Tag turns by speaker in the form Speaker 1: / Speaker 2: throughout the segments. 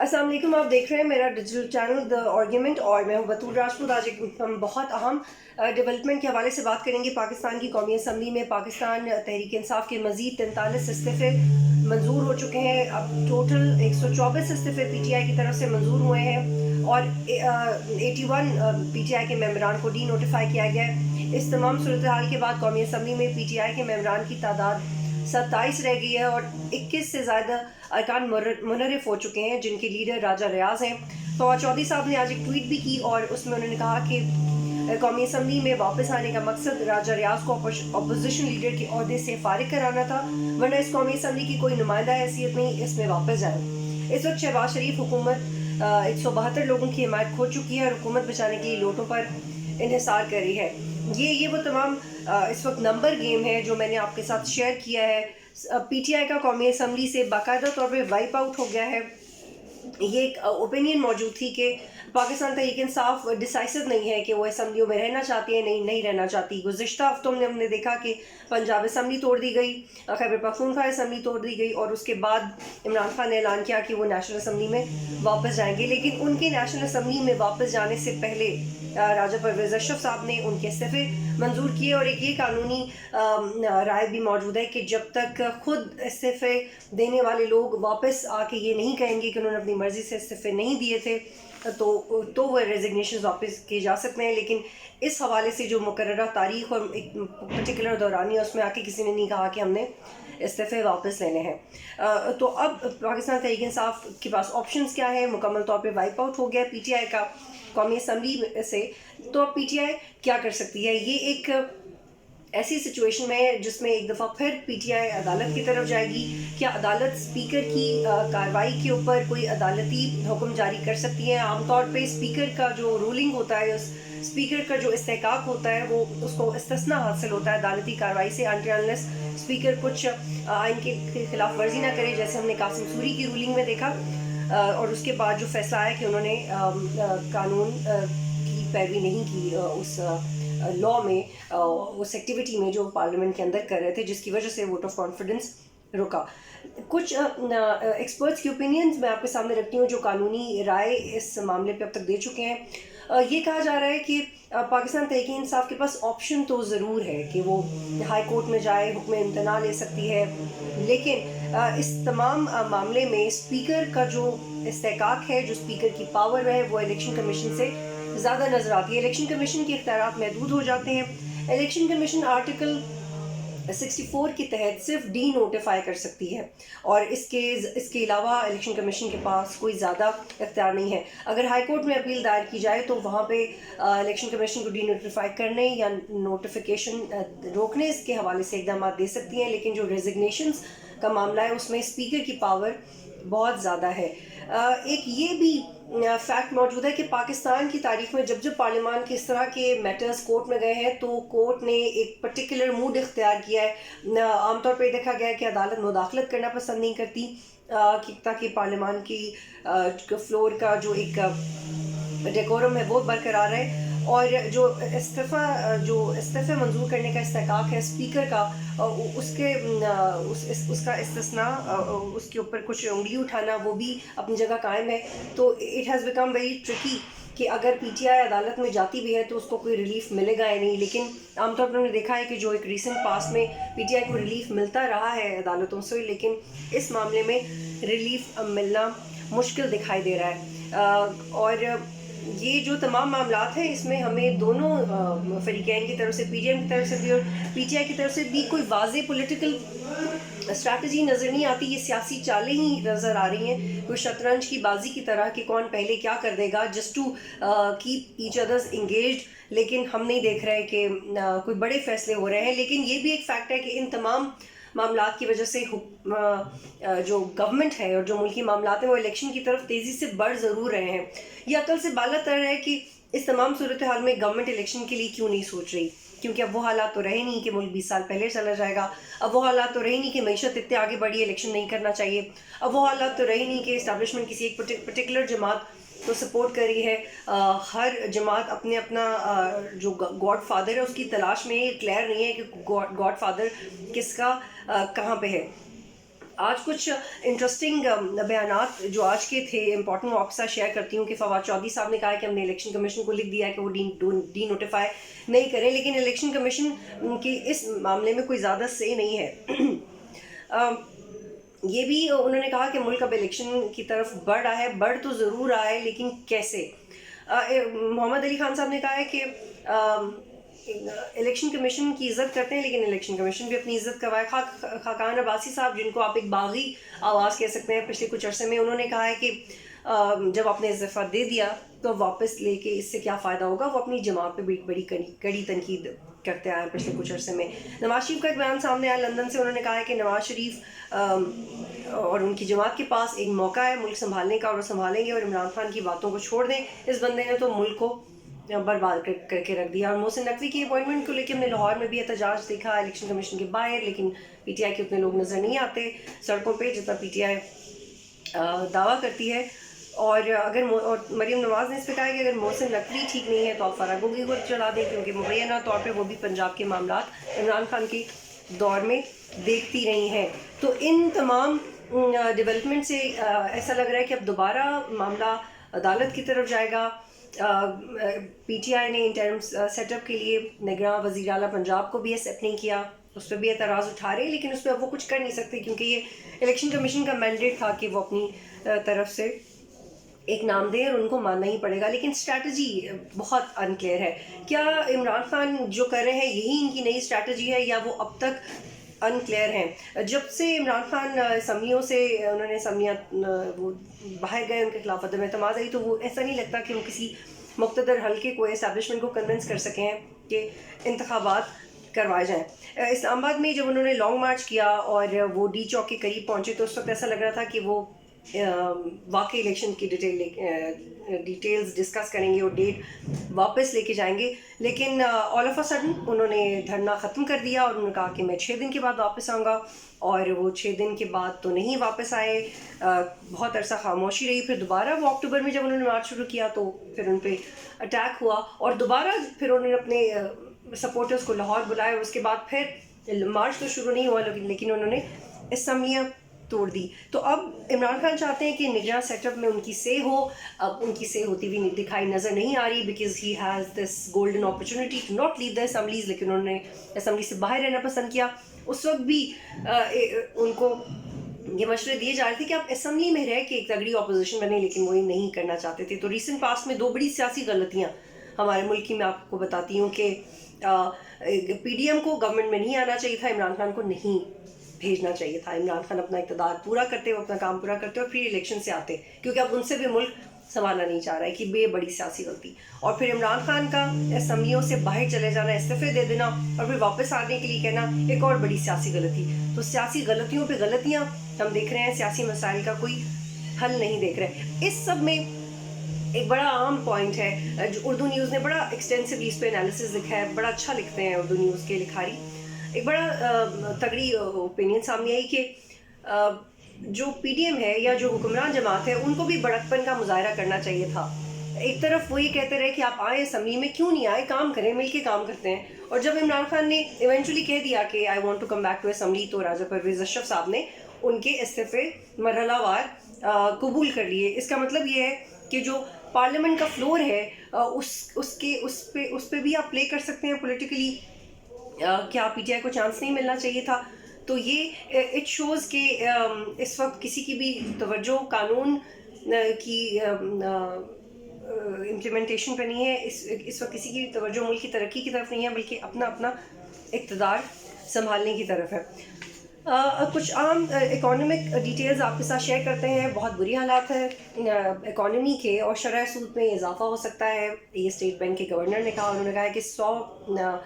Speaker 1: السلام علیکم، آپ دیکھ رہے ہیں میرا ڈیجیٹل چینل دا آرگیومنٹ اور میں ہوں بطول راجپوت۔ آج ایک ہم بہت اہم ڈیولپمنٹ کے حوالے سے بات کریں گے۔ پاکستان کی قومی اسمبلی میں پاکستان تحریک انصاف کے مزید 43 استعفے منظور ہو چکے ہیں۔ اب ٹوٹل 124 استعفے پی ٹی آئی کی طرف سے منظور ہوئے ہیں اور 81 پی ٹی آئی کے ممبران کو ڈی نوٹیفائی کیا گیا ہے۔ اس تمام صورتحال کے بعد قومی اسمبلی میں پی ٹی آئی کے ممبران کی تعداد 27 رہ گئی ہے اور 21 سے زائدہ ارکان منحرف ہو چکے ہیں، جن کے لیڈر راجہ ریاض ہیں۔ فواد چودھری صاحب نے آج ایک ٹویٹ بھی کی اور اس میں انہوں نے کہا کہ قومی اسمبلی میں واپس آنے کا مقصد راجہ ریاض کو اپوزیشن لیڈر کے عہدے سے فارغ کرانا تھا، ورنہ اس قومی اسمبلی کی کوئی نمائندہ حیثیت نہیں اس میں واپس جائے۔ اس وقت شہباز شریف حکومت 172 لوگوں کی حمایت کھو چکی ہے اور حکومت بچانے کے لیے لوٹوں پر انحصار کر رہی ہے۔ یہ وہ تمام اس وقت نمبر گیم ہے جو میں نے آپ کے ساتھ شیئر کیا ہے۔ پی ٹی آئی کا قومی اسمبلی سے باقاعدہ طور پہ وائپ آؤٹ ہو گیا ہے۔ یہ ایک اوپینین موجود تھی کہ پاکستان تحریک انصاف ڈیسائسو نہیں ہے کہ وہ اسمبلیوں میں رہنا چاہتی ہے، نہیں رہنا چاہتی۔ گزشتہ ہفتوں میں ہم نے دیکھا کہ پنجاب اسمبلی توڑ دی گئی، خیبر پختونخوا اسمبلی توڑ دی گئی اور اس کے بعد عمران خان نے اعلان کیا کہ وہ نیشنل اسمبلی میں واپس جائیں گے، لیکن ان کے نیشنل اسمبلی میں واپس جانے سے پہلے راجہ پرویز اشرف صاحب نے ان کے استعفے منظور کیے اور ایک یہ قانونی رائے بھی موجود ہے کہ جب تک خود استعفے دینے والے لوگ واپس آ کے یہ نہیں کہیں گے کہ انہوں نے اپنی مرضی سے استعفے نہیں دیے تھے تو وہ ریزگنیشن واپس کیے جا سکتے ہیں، لیکن اس حوالے سے جو مقررہ تاریخ اور ایک پرٹیکولر دورانیہ اس میں آ کے کسی نے نہیں کہا کہ ہم نے استعفے واپس لینے ہیں۔ تو اب پاکستان تحریک انصاف کے پاس آپشنز کیا ہے؟ مکمل طور پہ وائپ آؤٹ ہو گیا پی ٹی آئی کا قومی اسمبلی سے، تو اب پی ٹی آئی کیا کر سکتی ہے؟ یہ ایک ایسی سچویشن میں ہے جس میں ایک دفعہ پھر پی ٹی آئی عدالت کی طرف جائے گی۔ کیا عدالت اسپیکر کی کارروائی کے اوپر کوئی عدالتی حکم جاری کر سکتی ہے؟ عام طور پہ اسپیکر کا جو رولنگ ہوتا ہے، اسپیکر کا جو استحقاق ہوتا ہے، وہ اس کو استثناء حاصل ہوتا ہے عدالتی کارروائی سے انلیس اسپیکر کچھ آئین کی خلاف ورزی نہ کرے، جیسے ہم نے قاسم سوری کی رولنگ میں دیکھا اور اس کے بعد جو فیصلہ آیا کہ انہوں نے قانون کی پیروی نہیں کی اس لاء میں، اس ایکٹیویٹی میں جو پارلیمنٹ کے اندر کر رہے تھے، جس کی وجہ سے ووٹ آف کانفیڈنس رکا۔ کچھ ایکسپرٹس کی اوپینینز میں آپ کے سامنے رکھتی ہوں جو قانونی رائے اس معاملے پہ اب تک دے چکے ہیں۔ یہ کہا جا رہا ہے کہ پاکستان تحریک انصاف کے پاس آپشن تو ضرور ہے کہ وہ ہائی کورٹ میں جائے، حکم امتناع لے سکتی ہے، لیکن اس تمام معاملے میں اسپیکر کا جو استحقاق ہے، جو اسپیکر کی پاور ہے، وہ الیکشن کمیشن سے زیادہ نظر آتی ہے۔ الیکشن کمیشن کے اختیارات محدود ہو جاتے ہیں۔ الیکشن کمیشن آرٹیکل 64 کے تحت صرف ڈی نوٹیفائی کر سکتی ہے اور اس کے علاوہ الیکشن کمیشن کے پاس کوئی زیادہ اختیار نہیں ہے۔ اگر ہائی کورٹ میں اپیل دائر کی جائے تو وہاں پہ الیکشن کمیشن کو ڈی نوٹیفائی کرنے یا نوٹیفیکیشن روکنے اس کے حوالے سے اقدامات دے سکتی ہیں، لیکن جو ریزگنیشنز کا معاملہ ہے اس میں اسپیکر کی پاور بہت زیادہ ہے۔ ایک یہ بھی فیکٹ موجود ہے کہ پاکستان کی تاریخ میں جب پارلیمان کے اس طرح کے میٹرز کورٹ میں گئے ہیں تو کورٹ نے ایک پرٹیکولر موڈ اختیار کیا ہے۔ عام طور پہ دیکھا گیا ہے کہ عدالت مداخلت کرنا پسند نہیں کرتی تاکہ پارلیمان کی فلور کا جو ایک ڈیکورم ہے وہ برقرار رہے، اور جو استعفے منظور کرنے کا استحقاق ہے اسپیکر کا، اس کا استثناء، اس کے اوپر کچھ انگلی اٹھانا، وہ بھی اپنی جگہ قائم ہے۔ تو it has become very tricky کہ اگر پی ٹی آئی عدالت میں جاتی بھی ہے تو اس کو کوئی ریلیف ملے گا یا نہیں، لیکن عام طور پر ہم نے دیکھا ہے کہ جو ایک ریسنٹ پاس میں پی ٹی آئی کو ریلیف ملتا رہا ہے عدالتوں سے، لیکن اس معاملے میں ریلیف ملنا مشکل دکھائی دے رہا ہے۔ اور یہ جو تمام معاملات ہیں اس میں ہمیں دونوں فریقین کی طرف سے، پی ڈی ایم کی طرف سے بھی اور پی ٹی آئی کی طرف سے بھی، کوئی واضح پولیٹیکل اسٹریٹجی نظر نہیں آتی۔ یہ سیاسی چالیں ہی نظر آ رہی ہیں، کوئی شطرنج کی بازی کی طرح کہ کون پہلے کیا کر دے گا، just to keep each others engaged, لیکن ہم نہیں دیکھ رہے کہ کوئی بڑے فیصلے ہو رہے ہیں۔ لیکن یہ بھی ایک فیکٹ ہے کہ ان تمام معاملات کی وجہ سے جو گورنمنٹ ہے اور جو ملکی معاملات ہیں وہ الیکشن کی طرف تیزی سے بڑھ ضرور رہے ہیں۔ یہ عقل سے بالا تر ہے کہ اس تمام صورتحال میں گورنمنٹ الیکشن کے لیے کیوں نہیں سوچ رہی، کیونکہ اب وہ حالات تو رہے نہیں کہ ملک 20 سال پہلے چلا جائے گا، اب وہ حالات تو رہے نہیں کہ معیشت اتنے آگے بڑھی الیکشن نہیں کرنا چاہیے، اب وہ حالات تو رہے نہیں کہ اسٹیبلشمنٹ کسی ایک پرٹیکولر جماعت کو سپورٹ کر رہی ہے۔ ہر جماعت اپنا جو گاڈ فادر ہے اس کی تلاش میں، کلیئر نہیں ہے کہ گاڈ فادر کس کا کہاں پہ ہے۔ آج کچھ انٹرسٹنگ بیانات جو آج کے تھے امپورٹنٹ، وہ آپ کے ساتھ شیئر کرتی ہوں کہ فواد چودھری صاحب نے کہا ہے کہ ہم نے الیکشن کمیشن کو لکھ دیا ہے کہ وہ ڈی نوٹیفائی نہیں کریں، لیکن الیکشن کمیشن کی اس معاملے میں کوئی زیادہ سے نہیں ہے. یہ بھی انہوں نے کہا کہ ملک اب الیکشن کی طرف بڑھ رہا ہے، بڑھ تو ضرور رہا ہے لیکن کیسے. محمد علی خان صاحب نے کہا ہے کہ الیکشن کمیشن کی عزت کرتے ہیں لیکن الیکشن کمیشن بھی اپنی عزت کروائے. خاقان عباسی صاحب، جن کو آپ ایک باغی آواز کہہ سکتے ہیں پچھلے کچھ عرصے میں، انہوں نے کہا ہے کہ جب آپ نے استعفیٰ دے دیا تو واپس لے کے اس سے کیا فائدہ ہوگا. وہ اپنی جماعت پہ بڑی کڑی تنقید کرتے آئے پچھلے کچھ عرصے میں. نواز شریف کا ایک بیان سامنے آیا لندن سے، انہوں نے کہا ہے کہ نواز شریف اور ان کی جماعت کے پاس ایک موقع ہے ملک سنبھالنے کا، اور وہ سنبھالیں گے، اور عمران خان کی باتوں کو چھوڑ دیں. اس بندے نے تو ملک کو برباد کر کے رکھ دیا. اور محسن نقوی کی اپوائنٹمنٹ کو لے کے ہم نے لاہور میں بھی احتجاج دیکھا الیکشن کمیشن کے باہر، لیکن پی ٹی آئی کے اتنے لوگ نظر نہیں آتے سڑکوں پہ جتنا پی ٹی آئی دعویٰ کرتی ہے. اور مریم نواز نے اس پہ کہا ہے کہ اگر محسن نقوی ٹھیک نہیں ہے تو آپ فرح گوگی کو چڑھا دیں، کیونکہ مبینہ طور پہ وہ بھی پنجاب کے معاملات عمران خان کے دور میں دیکھتی رہی ہیں. تو ان تمام ڈیولپمنٹ سے ایسا لگ رہا ہے کہ اب دوبارہ معاملہ عدالت کی طرف جائے گا. پی ٹی آئی نے انٹرم سیٹ اپ کے لیے نگراں وزیر اعلیٰ پنجاب کو بھی ایکسیپٹ نہیں کیا، اس پہ بھی اعتراض اٹھا رہے ہیں، لیکن اس پہ اب وہ کچھ کر نہیں سکتے کیونکہ یہ الیکشن کمیشن کا مینڈیٹ تھا کہ وہ اپنی طرف سے ایک نام دیں اور ان کو ماننا ہی پڑے گا. لیکن اسٹریٹجی بہت انکلیئر ہے. کیا عمران خان جو کر رہے ہیں یہی ان کی نئی اسٹریٹجی ہے یا وہ اب تک انکلیئر ہیں؟ جب سے عمران خان اسمبلیوں سے انہوں نے اسمبلیاں وہ باہر گئے، ان کے خلاف عدم اعتماد آئی، تو وہ ایسا نہیں لگتا کہ وہ کسی مقتدر حلقے کو اسٹیبلشمنٹ کو کنونس کر سکیں ہیں کہ انتخابات کروائے جائیں. اسلام آباد میں جب انہوں نے لانگ مارچ کیا اور وہ ڈی چوک کے قریب پہنچے تو اس وقت ایسا لگ رہا تھا کہ وہ واقعی الیکشن کی ڈیٹیلز ڈسکس کریں گے اور ڈیٹ واپس لے کے جائیں گے، لیکن آل آف اے سڈن انہوں نے دھرنا ختم کر دیا اور انہوں نے کہا کہ میں 6 دن کے بعد واپس آؤں گا. اور وہ 6 دن کے بعد تو نہیں واپس آئے، بہت عرصہ خاموشی رہی. پھر دوبارہ وہ اکتوبر میں جب انہوں نے مارچ شروع کیا تو پھر ان پہ اٹیک ہوا، اور دوبارہ پھر انہوں نے اپنے سپورٹرز کو لاہور بلائے، اور اس کے بعد پھر مارچ تو شروع نہیں ہوا لیکن انہوں نے اسمبلیاں توڑ دی. تو اب عمران خان چاہتے ہیں کہ نگراں سیٹ اپ میں ان کی سے ہو. اب ان کی سے ہوتی ہوئی دکھائی نظر نہیں آ رہی because he has this golden opportunity to not leave the assemblies, لیکن انہوں نے اسمبلی سے باہر رہنا پسند کیا. اس وقت بھی ان کو یہ مشورے دیے جا رہے تھے کہ آپ اسمبلی میں رہ کے ایک تگڑی اپوزیشن بنے، لیکن وہ یہ نہیں کرنا چاہتے تھے. تو ریسنٹ پاسٹ میں 2 بڑی سیاسی غلطیاں ہمارے ملک کی میں آپ کو بتاتی ہوں کہ پی ڈی ایم کو گورنمنٹ میں نہیں آنا چاہیے تھا، عمران خان کو نہیں بھیجنا چاہیے تھا. عمران خان اپنا اقتدار پورا کرتے، وہ اپنا کام پورا کرتے اور پھر الیکشن سے آتے، کیونکہ اب ان سے بھی ملک سنبھالنا نہیں چاہ رہا ہے کہ بے بڑی سیاسی غلطی. اور پھر عمران خان کا اسمبلیوں سے باہر چلے جانا، استعفے دے دینا اور پھر واپس آنے کے لیے کہنا ایک اور بڑی سیاسی غلطی. تو سیاسی غلطیوں پہ غلطیاں ہم دیکھ رہے ہیں، سیاسی مسائل کا کوئی حل نہیں دیکھ رہے. اس سب میں ایک بڑا عام پوائنٹ ہے جو اردو نیوز نے بڑا ایکسٹینسولی اس پہ انالیسز لکھا ہے، بڑا اچھا لکھتے ہیں اردو نیوز کے لکھاری. ایک بڑا تگڑی اوپینین سامنے آئی کہ جو پی ڈی ایم ہے یا جو حکمران جماعت ہے ان کو بھی بڑکپن کا مظاہرہ کرنا چاہیے تھا. ایک طرف وہ یہ کہتے رہے کہ آپ آئیں اسمبلی میں، کیوں نہیں آئے، کام کریں، مل کے کام کرتے ہیں. اور جب عمران خان نے ایونچولی کہہ دیا کہ I want to come back to assembly, تو راجہ پرویز اشرف صاحب نے ان کے استعفے مرحلہ وار قبول کر لیے. اس کا مطلب یہ ہے کہ جو پارلیمنٹ کا فلور ہے اس پہ بھی آپ پلے کر سکتے ہیں پولیٹیکلی. کیا پی ٹی آئی کو چانس نہیں ملنا چاہیے تھا؟ تو یہ اٹ شوز کہ اس وقت کسی کی بھی توجہ قانون کی امپلیمنٹیشن پہ نہیں ہے. اس وقت کسی کی توجہ ملک کی ترقی کی طرف نہیں ہے، بلکہ اپنا اقتدار سنبھالنے کی طرف ہے. کچھ عام اکانومک ڈیٹیلز آپ کے ساتھ شیئر کرتے ہیں. بہت بری حالات ہیں اکانومی کے، اور شرح سود میں اضافہ ہو سکتا ہے. یہ اسٹیٹ بینک کے گورنر نے کہا، انہوں نے کہا کہ 100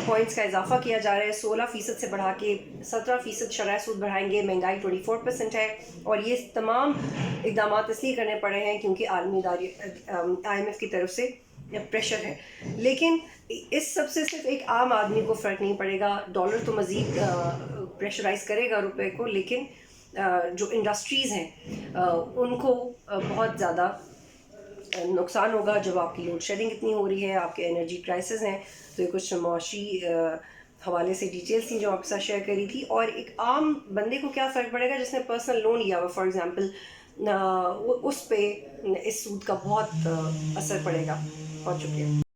Speaker 1: پوائنٹس کا اضافہ کیا جا رہا ہے، 16% سے بڑھا کے 17% شرح سود بڑھائیں گے. مہنگائی 24% ہے، اور یہ تمام اقدامات اس لیے کرنے پڑے ہیں کیونکہ عالمی IMF کی طرف سے پریشر ہے. لیکن اس سب سے صرف ایک عام آدمی کو فرق نہیں پڑے گا. ڈالر تو مزید پریشرائز کرے گا روپے کو، لیکن جو انڈسٹریز ہیں ان کو بہت زیادہ نقصان ہوگا. جب آپ کی لوڈ شیڈنگ اتنی ہو رہی ہے، آپ کے انرجی کرائسس ہیں، تو یہ کچھ معاشی حوالے سے ڈیٹیلس تھیں جو آپ کے ساتھ شیئر کری تھی. اور ایک عام بندے کو کیا فرق پڑے گا جس نے پرسنل لون لیا ہوا فار ایگزامپل, اس پہ اس سود کا بہت اثر پڑے گا. بہت شکریہ.